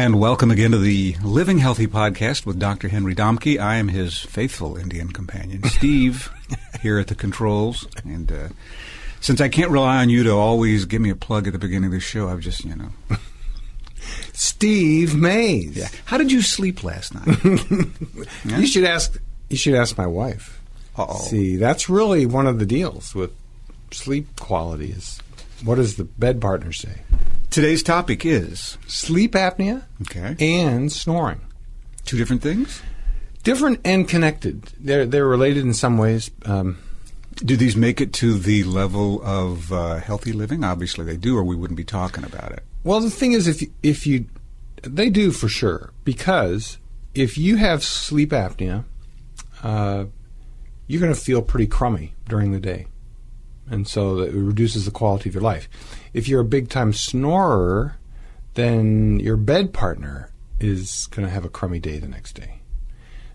And welcome again to the Living Healthy podcast with Dr. Henry Domke. I am his faithful Indian companion, Steve, here at the controls. And since I can't rely on you to always give me a plug at the beginning of the show, I've just, Steve Mays. Yeah. How did you sleep last night? Yeah? You should ask my wife. Uh-oh. See, that's really one of the deals with sleep quality is what does the bed partner say? Today's topic is sleep apnea and snoring. Two different things? Different and connected. They're related in some ways. Do these make it to the level of healthy living? Obviously they do, or we wouldn't be talking about it. Well, the thing is, if you they do for sure, because if you have sleep apnea, you're going to feel pretty crummy during the day. And so it reduces the quality of your life. If you're a big-time snorer, then your bed partner is going to have a crummy day the next day.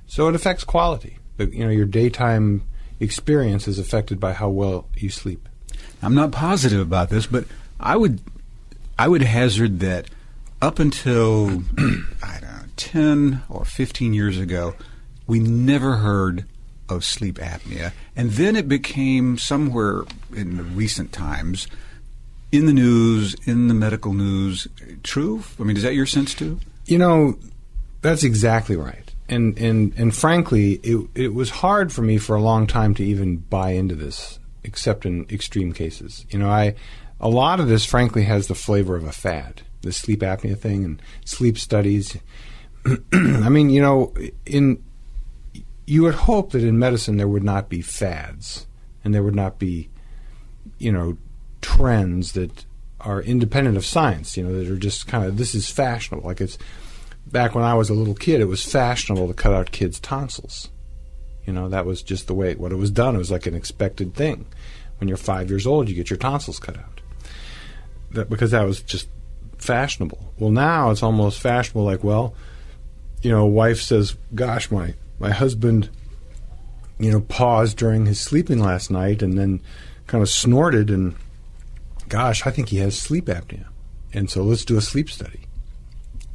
So it affects quality. But, your daytime experience is affected by how well you sleep. I'm not positive about this, but I would hazard that up until, 10 or 15 years ago, we never heard of sleep apnea. And then it became somewhere in the recent times in the news, in the medical news. True? I mean, is that your sense too? That's exactly right. And frankly, it was hard for me for a long time to even buy into this, except in extreme cases. A lot of this, frankly, has the flavor of a fad, the sleep apnea thing and sleep studies. I mean, you would hope that in medicine there would not be fads and there would not be, trends that are independent of science, that are just kind of, this is fashionable. Like it's, back when I was a little kid, it was fashionable to cut out kids' tonsils. That was just the way, what it was done. It was like an expected thing. When you're 5 years old, you get your tonsils cut out. Because that was just fashionable. Well, now it's almost fashionable like, wife says, gosh, my husband, paused during his sleeping last night and then kind of snorted and, gosh, I think he has sleep apnea. And so let's do a sleep study.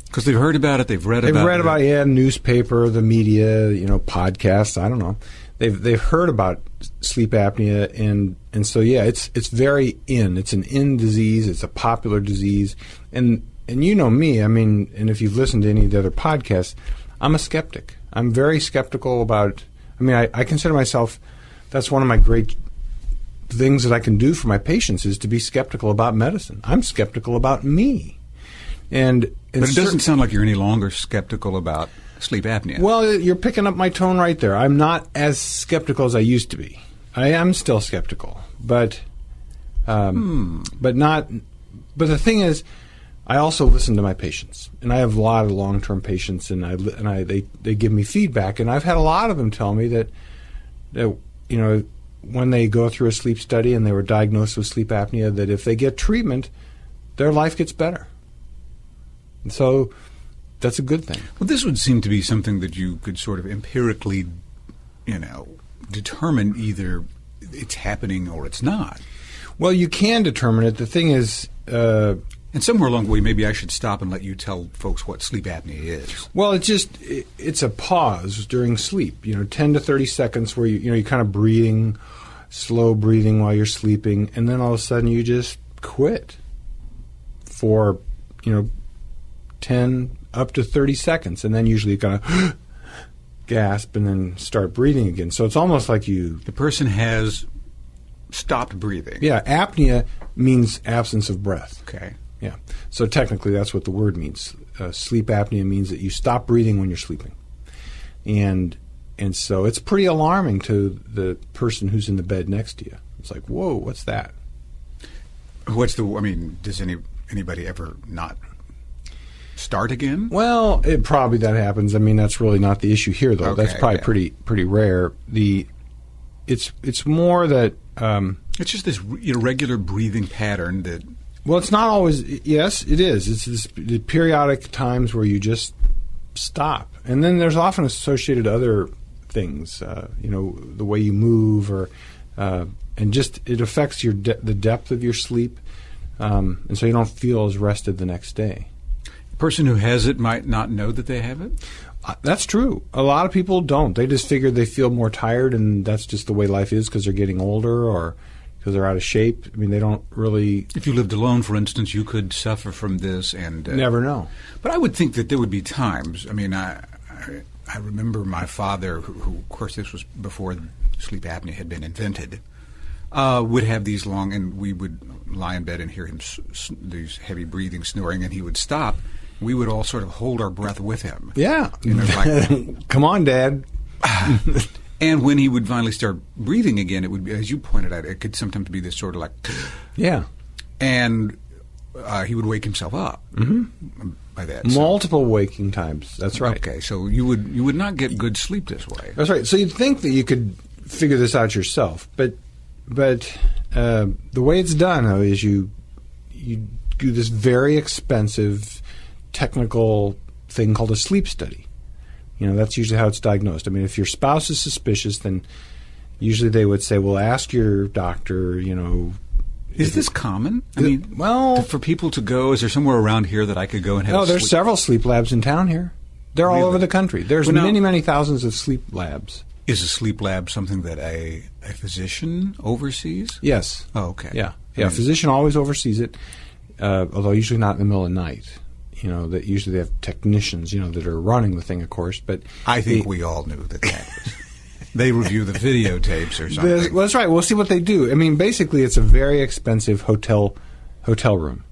Because they've heard about it, they've read about it. Newspaper, the media, podcasts, I don't know. They've heard about sleep apnea and so, it's very in. It's an in disease. It's a popular disease. And you know me, and if you've listened to any of the other podcasts, I'm a skeptic. I'm very skeptical about, I consider myself, that's one of my great things that I can do for my patients is to be skeptical about medicine. I'm skeptical about me. But it doesn't sound like you're any longer skeptical about sleep apnea. Well, you're picking up my tone right there. I'm not as skeptical as I used to be. I am still skeptical, but not. But the thing is, I also listen to my patients, and I have a lot of long-term patients, and they give me feedback, and I've had a lot of them tell me that when they go through a sleep study and they were diagnosed with sleep apnea, that if they get treatment, their life gets better. And so that's a good thing. Well, this would seem to be something that you could sort of empirically, determine either it's happening or it's not. Well, you can determine it. The thing is... and somewhere along the way, maybe I should stop and let you tell folks what sleep apnea is. Well, it's a pause during sleep, 10 to 30 seconds where you're kind of breathing, slow breathing while you're sleeping, and then all of a sudden you just quit for, 10 up to 30 seconds, and then usually you kind of gasp and then start breathing again. So it's almost like the person has stopped breathing. Yeah, apnea means absence of breath. Okay. Yeah. So technically that's what the word means. Sleep apnea means that you stop breathing when you're sleeping. And so it's pretty alarming to the person who's in the bed next to you. It's like, whoa, what's that? Does anybody ever not start again? Well, that happens. That's really not the issue here, though. Okay, that's probably pretty rare. It's more that it's just this irregular breathing pattern that. Well, it's not always. Yes, it is. It's the periodic times where you just stop, and then there's often associated other things. The way you move, or and just it affects the depth of your sleep, and so you don't feel as rested the next day. person who has it might not know that they have it? That's true. A lot of people don't. They just figure they feel more tired, and that's just the way life is because they're getting older or because they're out of shape. I mean, they don't really... If you lived alone, for instance, you could suffer from this and... never know. But I would think that there would be times. I mean, I remember my father, who, of course, this was before sleep apnea had been invented, would have these long... And we would lie in bed and hear him, these heavy breathing, snoring, and he would stop. We would all sort of hold our breath with him. Yeah. You know, like, come on, Dad. And when he would finally start breathing again, it would be, as you pointed out, it could sometimes be this sort of like... Yeah. And he would wake himself up by that. Multiple waking times. That's right. Okay, so you would not get good sleep this way. That's right. So you'd think that you could figure this out yourself, but the way it's done is you do this very expensive technical thing called a sleep study. You know, that's usually how it's diagnosed. I mean, if your spouse is suspicious, then usually they would say, well, ask your doctor, you know. Is this common? I mean, well, for people to go, is there somewhere around here that I could go and have there's several sleep labs in town here. They're all over the country. There's Well, now- many thousands of sleep labs. Is a sleep lab something that a physician oversees? Yes. Oh, okay. Yeah. I A mean, physician always oversees it, although usually not in the middle of the night. You know, that usually they have technicians, you know, that are running the thing, of course. But I think we all knew that was. They review the videotapes or something. well, that's right. We'll see what they do. I mean, basically, it's a very expensive hotel room,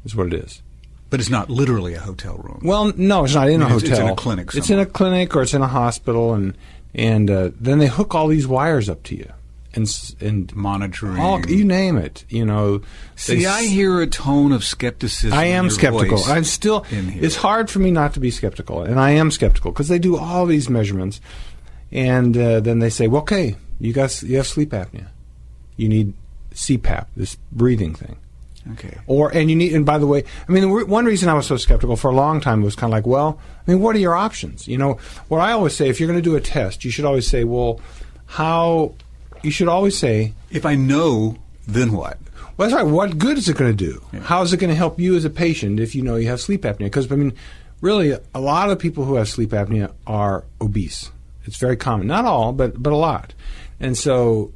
is what it is. But it's not literally a hotel room. Well, no, it's not in a hotel. It's in a clinic It's in a clinic or it's in a hospital, and then they hook all these wires up to you. And monitoring. you name it, you know. See, I hear a tone of skepticism. I am in your skeptical. voice I'm still. in here. It's hard for me not to be skeptical, and I am skeptical because they do all these measurements, and then they say, "Well, okay, you have sleep apnea. You need CPAP, this breathing thing." Okay. And by the way, I mean, one reason I was so skeptical for a long time was kind of like, well, I mean, what are your options? You know, what I always say, if you're going to do a test, you should always say, well, you should always say, If I know, then what? well, that's right, what good is it going to do? Yeah. How is it going to help you as a patient if you know you have sleep apnea? Because, I mean, really, a lot of people who have sleep apnea are obese. It's very common. Not all, but a lot. And so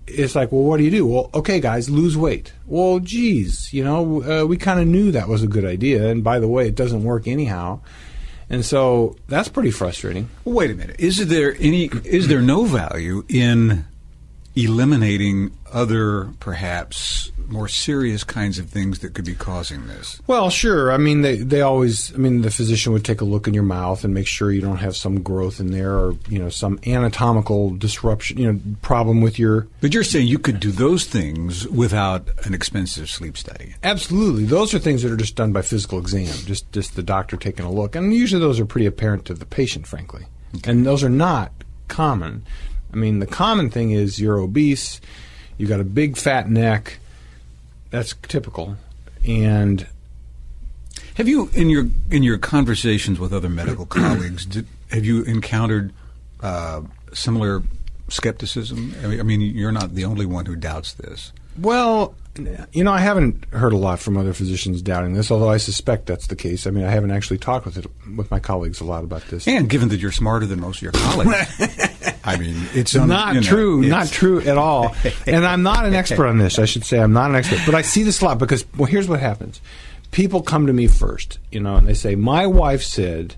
it's like, well, what do you do? Well, okay, guys, lose weight. Well, geez, you know, we kind of knew that was a good idea. And by the way, it doesn't work anyhow. And so that's pretty frustrating. Well, wait a minute. Is there no value in eliminating other, perhaps more serious kinds of things that could be causing this? Well, sure. I mean, they always. I mean, the physician would take a look in your mouth and make sure you don't have some growth in there, or you know, some anatomical disruption, you know, problem with your. But you're saying you could do those things without an expensive sleep study. Absolutely, those are things that are just done by physical exam, just the doctor taking a look, and usually those are pretty apparent to the patient, frankly, and those are not common. I mean, the common thing is you're obese, you got a big fat neck. That's typical, and. Have you, in your conversations with other medical colleagues, have you encountered similar skepticism? I mean, you're not the only one who doubts this. Well, you know, I haven't heard a lot from other physicians doubting this, although I suspect that's the case. I mean, I haven't actually talked with my colleagues a lot about this. And given that you're smarter than most of your colleagues, I mean, it's not true, not true at all. And I'm not an expert on this. I should say I'm not an expert, but I see this a lot because, well, here's what happens. People come to me first, you know, and they say, my wife said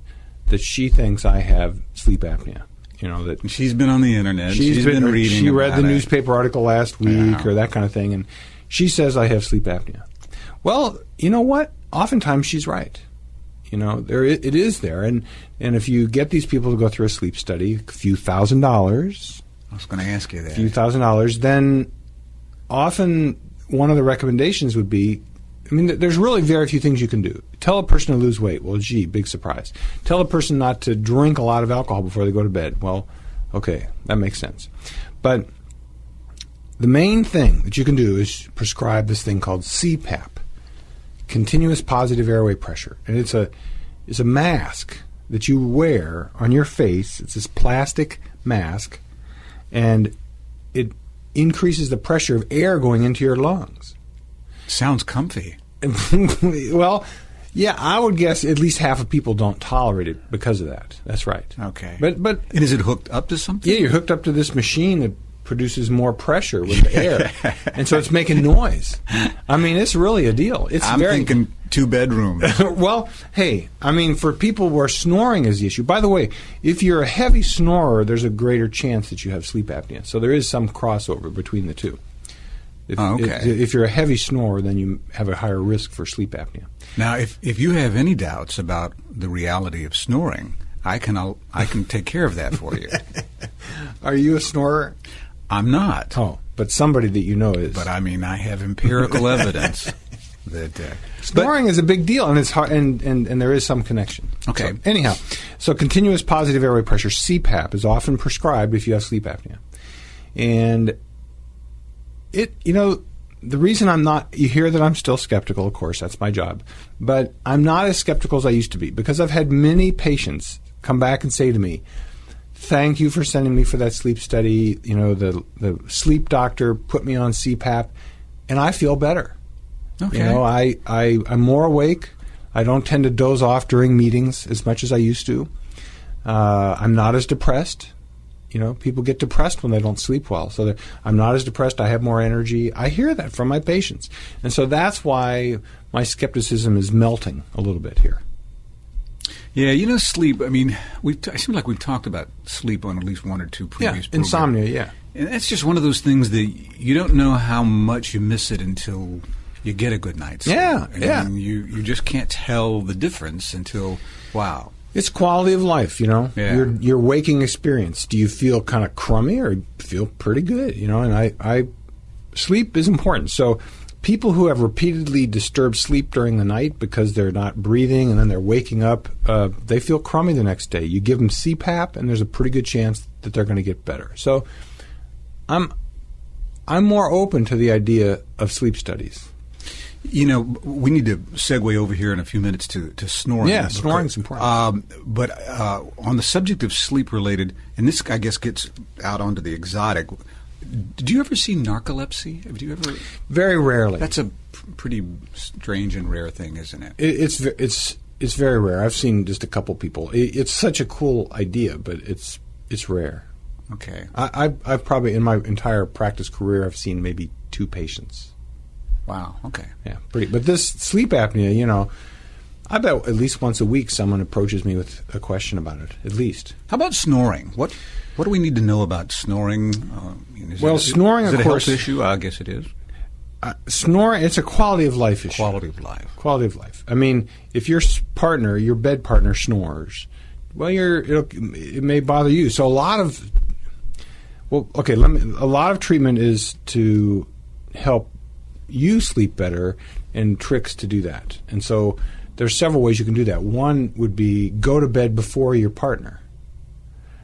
that she thinks I have sleep apnea. You know, that she's been on the internet. She's been reading. She read the about it. newspaper article last week or that kind of thing, and she says I have sleep apnea. Well, you know what? Oftentimes she's right. You know, it is there, and if you get these people to go through a sleep study, a few $1,000s. I was going to ask you that. A few $1,000s, then often one of the recommendations would be, I mean, there's really very few things you can do. Tell a person to lose weight. Well, gee, big surprise. Tell a person not to drink a lot of alcohol before they go to bed. Well, okay, that makes sense. But the main thing that you can do is prescribe this thing called CPAP, continuous positive airway pressure. And it's a mask that you wear on your face. It's this plastic mask, and it increases the pressure of air going into your lungs. Sounds comfy. Well, Yeah, I would guess at least half of people don't tolerate it because of that. That's right. Okay. But and is it hooked up to something? yeah, you're hooked up to this machine that produces more pressure with the air, and so it's making noise. I mean, it's really a deal. I'm thinking 2 bedrooms. Well, hey, I mean, for people where snoring is the issue. By the way, if you're a heavy snorer, there's a greater chance that you have sleep apnea. So there is some crossover between the two. If you're a heavy snorer, then you have a higher risk for sleep apnea. Now, if you have any doubts about the reality of snoring, I can take care of that for you. Are you a snorer? I'm not. Oh, but somebody that you know is. But I mean, I have empirical evidence that snoring is a big deal, and it's hard, and there is some connection. Okay. So, anyhow, so continuous positive airway pressure, CPAP, is often prescribed if you have sleep apnea, and the reason I'm not, you hear that I'm still skeptical, of course, that's my job, but I'm not as skeptical as I used to be, because I've had many patients come back and say to me, thank you for sending me for that sleep study. The sleep doctor put me on CPAP, and I feel better. Okay. I'm more awake. I don't tend to doze off during meetings as much as I used to. I'm not as depressed. People get depressed when they don't sleep well. So I'm not as depressed. I have more energy. I hear that from my patients. And so that's why my skepticism is melting a little bit here. Yeah, sleep. I mean, it seems like we've talked about sleep on at least 1 or 2 previous programs. Insomnia, yeah. And that's just one of those things that you don't know how much you miss it until you get a good night's sleep. Yeah. You just can't tell the difference until, wow. It's quality of life, Yeah. Your waking experience. Do you feel kind of crummy or feel pretty good? And sleep is important. So people who have repeatedly disturbed sleep during the night because they're not breathing and then they're waking up, they feel crummy the next day. You give them CPAP, and there's a pretty good chance that they're going to get better. So I'm more open to the idea of sleep studies. We need to segue over here in a few minutes to snoring. Yeah, snoring's important. But on the subject of sleep-related, and this, I guess, gets out onto the exotic, do you ever see narcolepsy? Have you ever? Very rarely. That's a pretty strange and rare thing, isn't it? It's very rare. I've seen just a couple people. It's such a cool idea, but it's rare. Okay. I've probably, in my entire practice career, I've seen maybe 2 patients. Wow. Okay. Yeah, pretty. But this sleep apnea, I bet at least once a week someone approaches me with a question about it. At least. How about snoring? What do we need to know about snoring? Snoring, is of it course, a health issue? I guess it is. Snoring, it's a quality of life issue. Quality of life. Quality of life. I mean, if your bed partner snores, well, it may bother you. So a lot of treatment is to help you sleep better, and tricks to do that. And so there's several ways you can do that. One would be go to bed before your partner.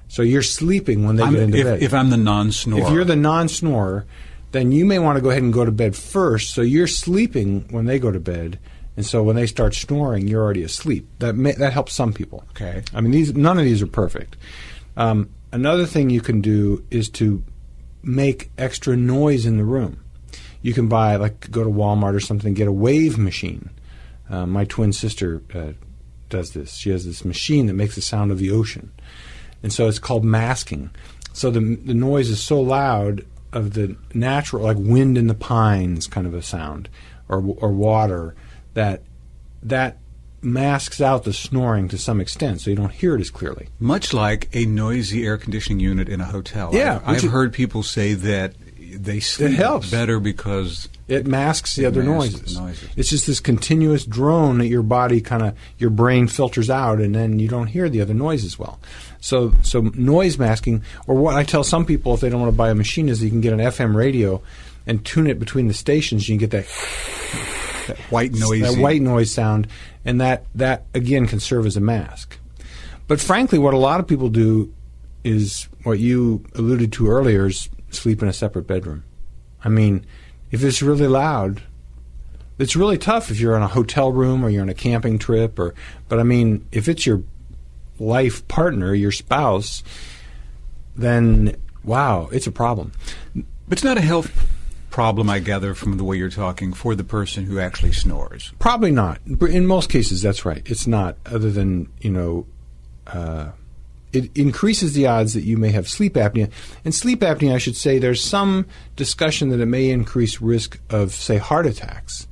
So you're sleeping when they get into bed. If I'm the non-snorer. If you're the non-snorer, then you may want to go ahead and go to bed first, so you're sleeping when they go to bed, and so when they start snoring, you're already asleep. That helps some people. Okay. I mean, none of these are perfect. Another thing you can do is to make extra noise in the room. You can go to Walmart or something and get a wave machine. My twin sister does this. She has this machine that makes the sound of the ocean. And so it's called masking. So the noise is so loud of the natural, like wind in the pines kind of a sound, or water, that masks out the snoring to some extent, so you don't hear it as clearly. Much like a noisy air conditioning unit in a hotel. Yeah. I've heard people say that they sleep better because it masks the other noises. It's just this continuous drone that your brain filters out, and then you don't hear the other noises well. So noise masking, or what I tell some people if they don't want to buy a machine, is you can get an FM radio and tune it between the stations. You can get that white noise sound, and that again can serve as a mask. But frankly, what a lot of people do is what you alluded to earlier, is sleep in a separate bedroom. I mean, if it's really loud, it's really tough if you're in a hotel room or you're on a camping trip. But I mean, if it's your life partner, your spouse, then wow, it's a problem. But it's not a health problem, I gather, from the way you're talking, for the person who actually snores. Probably not. In most cases, that's right. It's not, other than, it increases the odds that you may have sleep apnea. And sleep apnea, I should say, there's some discussion that it may increase risk of, say, heart attacks,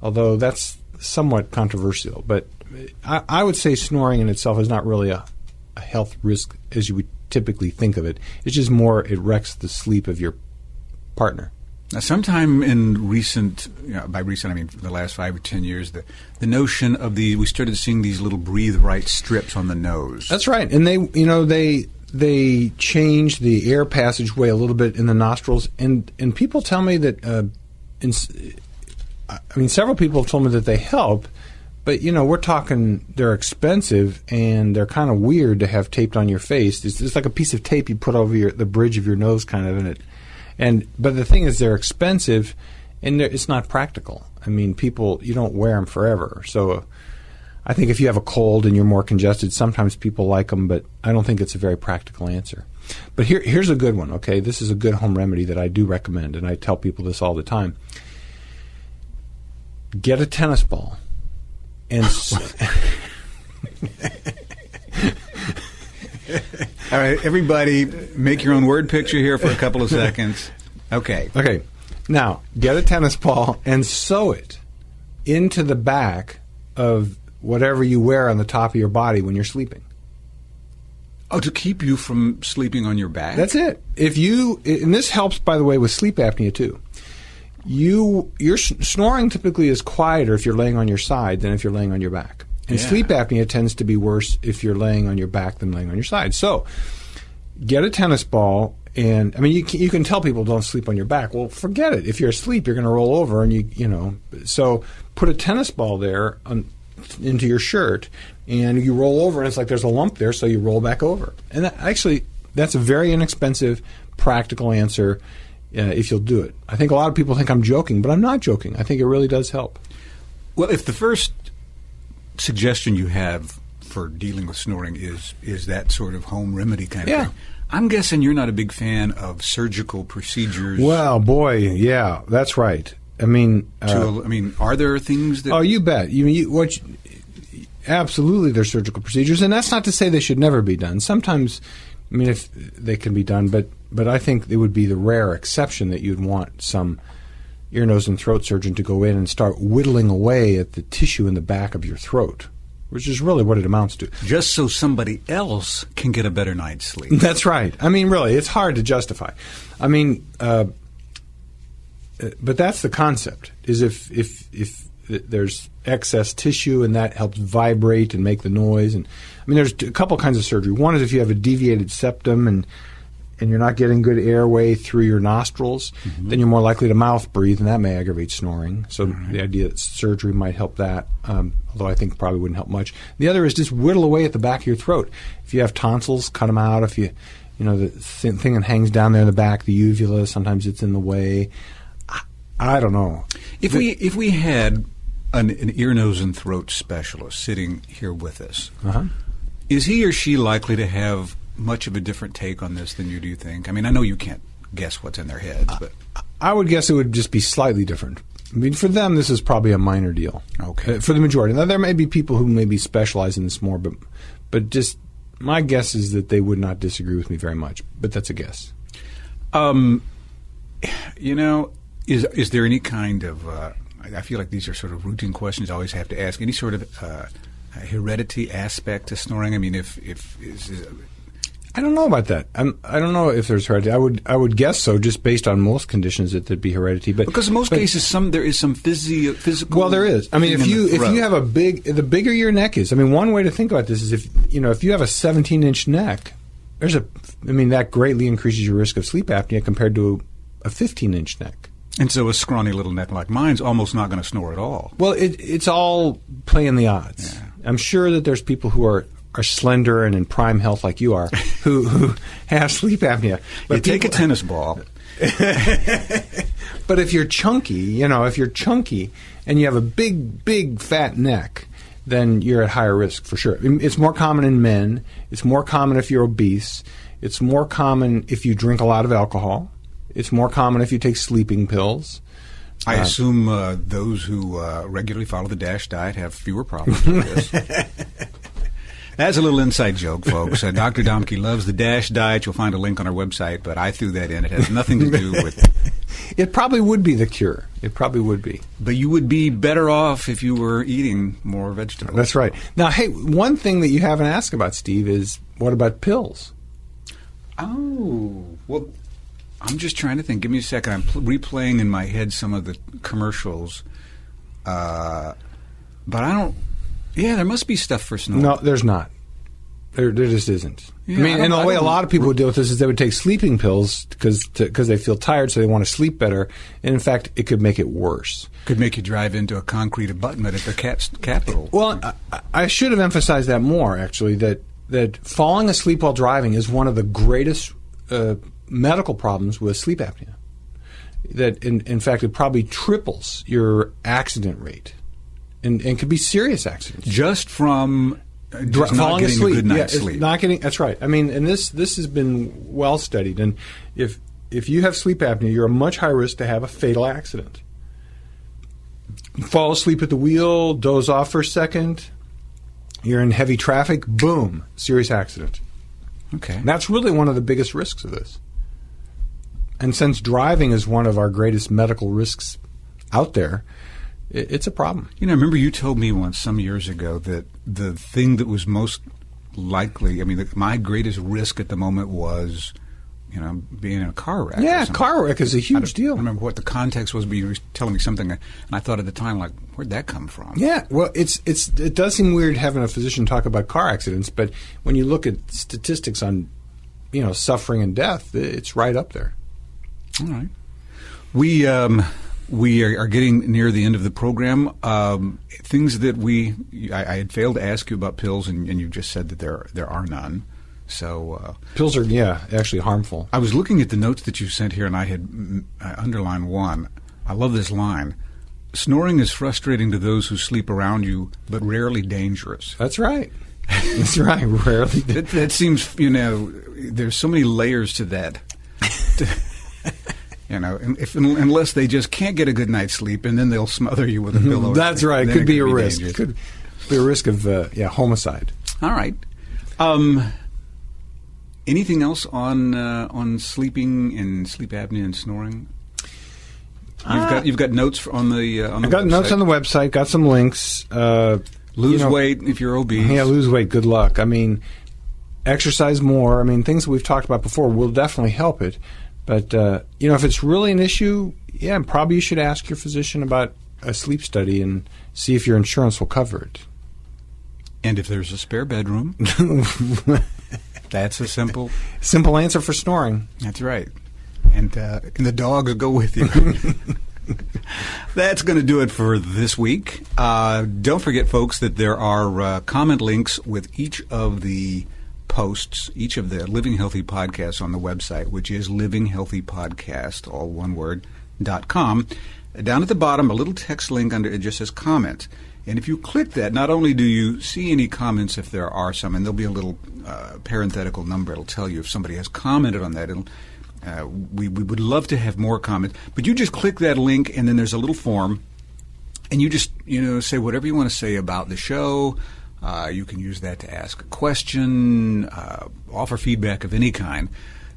although that's somewhat controversial. But I would say snoring in itself is not really a health risk as you would typically think of it. It's just more it wrecks the sleep of your partner. Now, sometime in recent, by recent I mean the last 5 or 10 years, the notion of we started seeing these little breathe right strips on the nose. That's right, and they changed the air passageway a little bit in the nostrils, and people tell me that several people have told me that they help, but we're talking they're expensive and they're kind of weird to have taped on your face. It's like a piece of tape you put over the bridge of your nose, kind of, in it. But the thing is, they're expensive, and it's not practical. I mean, you don't wear them forever. So I think if you have a cold and you're more congested, sometimes people like them, but I don't think it's a very practical answer. But here's a good one, okay? This is a good home remedy that I do recommend, and I tell people this all the time. Get a tennis ball and... All right, everybody, make your own word picture here for a couple of seconds. Okay. Okay. Now, get a tennis ball and sew it into the back of whatever you wear on the top of your body when you're sleeping. Oh, to keep you from sleeping on your back? That's it. And this helps, by the way, with sleep apnea too. Your snoring typically is quieter if you're laying on your side than if you're laying on your back. And sleep apnea tends to be worse if you're laying on your back than laying on your side. So get a tennis ball, and you can tell people don't sleep on your back. Well, forget it. If you're asleep, you're going to roll over, and so put a tennis ball there into your shirt, and you roll over, and it's like there's a lump there, so you roll back over. And that's a very inexpensive, practical answer if you'll do it. I think a lot of people think I'm joking, but I'm not joking. I think it really does help. Well, if the first suggestion you have for dealing with snoring is that sort of home remedy kind of thing, I'm guessing you're not a big fan of surgical procedures. Well, boy, yeah, that's right. I mean, are there things that... Oh, you bet. Absolutely, there's surgical procedures, and that's not to say they should never be done. Sometimes, if they can be done, but I think it would be the rare exception that you'd want some ear, nose, and throat surgeon to go in and start whittling away at the tissue in the back of your throat, which is really what it amounts to. Just so somebody else can get a better night's sleep. That's right. Really, it's hard to justify. But that's the concept, is if there's excess tissue and that helps vibrate and make the noise. And there's a couple kinds of surgery. One is if you have a deviated septum and you're not getting good airway through your nostrils, then you're more likely to mouth breathe, and that may aggravate snoring. So the idea that surgery might help that, although I think probably wouldn't help much. The other is just whittle away at the back of your throat. If you have tonsils, cut them out. If the thing that hangs down there in the back, the uvula, sometimes it's in the way. I don't know. If we had an ear, nose, and throat specialist sitting here with us, is he or she likely to have much of a different take on this than you do think? I know you can't guess what's in their heads, but I would guess it would just be slightly different. For them, this is probably a minor deal. Okay. For the majority. Now, there may be people who maybe specialize in this more, but just my guess is that they would not disagree with me very much. But that's a guess. Is there any kind of I feel like these are sort of routine questions I always have to ask. Any sort of heredity aspect to snoring? I don't know about that. I don't know if there's heredity. I would guess so, just based on most conditions that there'd be heredity. But because in most cases, there is some physical. Well, there is. If you have the bigger your neck is. One way to think about this is if you have a 17-inch neck, that greatly increases your risk of sleep apnea compared to a 15-inch neck. And so a scrawny little neck like mine's almost not going to snore at all. Well, it's all playing the odds. Yeah. I'm sure that there's people who are slender and in prime health like you are who have sleep apnea. But take a tennis ball. But if you're chunky, and you have a big fat neck, then you're at higher risk for sure. It's more common in men. It's more common if you're obese. It's more common if you drink a lot of alcohol. It's more common if you take sleeping pills. I assume those who regularly follow the DASH diet have fewer problems with this. That's a little inside joke, folks. Dr. Domke loves the DASH diet. You'll find a link on our website, but I threw that in. It has nothing to do with... It probably would be the cure. It probably would be. But you would be better off if you were eating more vegetables. That's right. Now, hey, one thing that you haven't asked about, Steve, is what about pills? Oh, well, I'm just trying to think. Give me a second. I'm replaying in my head some of the commercials. But I don't... Yeah, there must be stuff for snoring. No, there's not. There just isn't. Yeah, I mean, and the way a lot of people would deal with this is they would take sleeping pills because they feel tired, so they want to sleep better. And in fact, it could make it worse. Could make you drive into a concrete abutment at the Capitol. Well, I should have emphasized that more, actually, that falling asleep while driving is one of the greatest medical problems with sleep apnea. That, in fact, it probably triples your accident rate. And could be serious accidents. Just from just not getting asleep. a good night's sleep. Not getting, that's right. I mean, and this has been well studied. And if you have sleep apnea, you're a much higher risk to have a fatal accident. Fall asleep at the wheel, doze off for a second, you're in heavy traffic, boom, serious accident. Okay. And that's really one of the biggest risks of this. And since driving is one of our greatest medical risks out there, it's a problem. You know, I remember you told me once some years ago that the thing that was most likely, I mean, my greatest risk at the moment was, you know, being in a car wreck. Yeah, car wreck is a huge deal. I don't remember what the context was, but you were telling me something, and I thought at the time, like, where'd that come from? Yeah, well, it does seem weird having a physician talk about car accidents, but when you look at statistics on, you know, suffering and death, it's right up there. All right. We are getting near the end of the program. Things that I had failed to ask you about pills, and you just said that there are none. So pills are, actually harmful. I was looking at the notes that you sent here, and I had underlined one. I love this line. Snoring is frustrating to those who sleep around you, but rarely dangerous. That's right. That's right. Rarely. That seems, you know, there's so many layers to that. You know, unless they just can't get a good night's sleep, and then they'll smother you with a pillow. That's right. It could be a risk. It could be a risk of homicide. All right. Anything else on sleeping and sleep apnea and snoring? You've got notes on the I've got website. Notes on the website. Got some links. Lose weight if you're obese. Yeah, lose weight. Good luck. I mean, exercise more. I mean, things that we've talked about before will definitely help it. But, if it's really an issue, probably you should ask your physician about a sleep study and see if your insurance will cover it. And if there's a spare bedroom, that's a simple answer for snoring. That's right. And the dogs go with you. That's going to do it for this week. Don't forget, folks, that there are comment links with each of the posts, each of the Living Healthy podcasts on the website, which is livinghealthypodcast, all one word, .com. Down at the bottom, a little text link under it just says comment. And if you click that, not only do you see any comments if there are some, and there'll be a little parenthetical number. It'll tell you if somebody has commented on that. We would love to have more comments. But you just click that link, and then there's a little form, and you just say whatever you want to say about the show. You can use that to ask a question, offer feedback of any kind.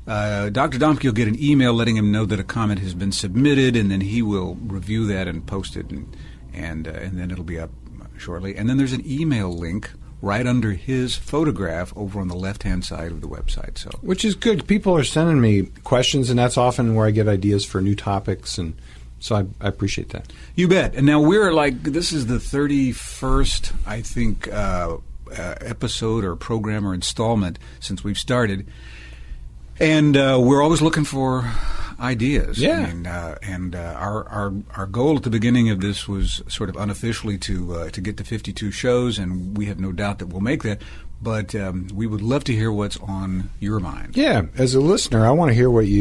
Dr. Domke will get an email letting him know that a comment has been submitted, and then he will review that and post it, and then it'll be up shortly. And then there's an email link right under his photograph over on the left-hand side of the website. So, which is good. People are sending me questions, and that's often where I get ideas for new topics, and so I appreciate that. You bet. And now we're this is the 31st, I think, episode or program or installment since we've started. And we're always looking for ideas. Yeah. And our goal at the beginning of this was sort of unofficially to get to 52 shows, and we have no doubt that we'll make that. But we would love to hear what's on your mind. Yeah. As a listener, I want to hear what do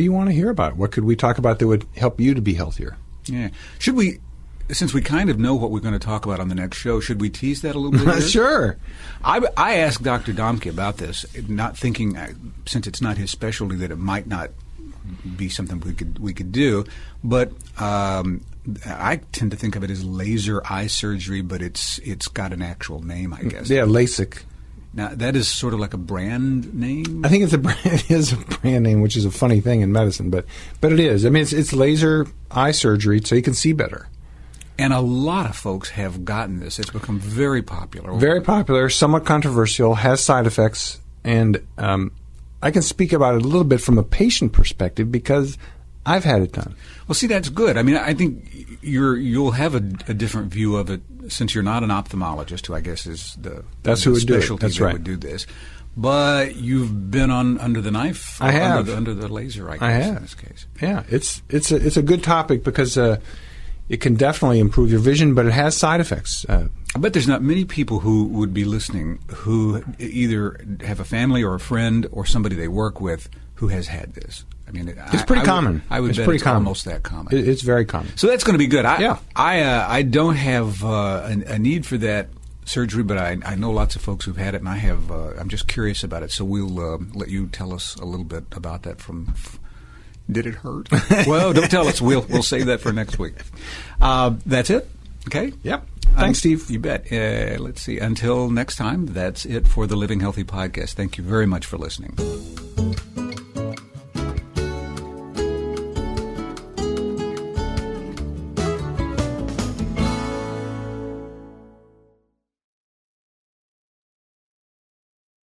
you want to hear about? What could we talk about that would help you to be healthier? Yeah. Should we, since we kind of know what we're going to talk about on the next show, should we tease that a little bit? Sure. I asked Dr. Domke about this, not thinking, since it's not his specialty, that it might not be something we could do. But I tend to think of it as laser eye surgery, but it's got an actual name, I guess. Yeah, LASIK. Now, that is sort of like a brand name? I think it is a brand name, which is a funny thing in medicine, but it is. I mean, it's laser eye surgery, so you can see better. And a lot of folks have gotten this. It's become very popular. Very popular, somewhat controversial, has side effects, and I can speak about it a little bit from a patient perspective because I've had it done. Well, see, that's good. I mean, I think you'll have a different view of it since you're not an ophthalmologist, who I guess is the specialty That's that right. would do this. But you've been under the knife. I have under the laser. I guess, I have. in this case. Yeah, it's a good topic because it can definitely improve your vision, but it has side effects. I bet there's not many people who would be listening who either have a family or a friend or somebody they work with who has had this. I mean, it's pretty common. I would bet it's almost that common. It's very common. So that's going to be good. Yeah. I don't have a need for that surgery, but I know lots of folks who've had it, and I'm just curious about it. So we'll let you tell us a little bit about that. Did it hurt? Well, don't tell us. We'll save that for next week. That's it. Okay. Yep. Thanks, Steve. You bet. Let's see. Until next time, that's it for the Living Healthy podcast. Thank you very much for listening.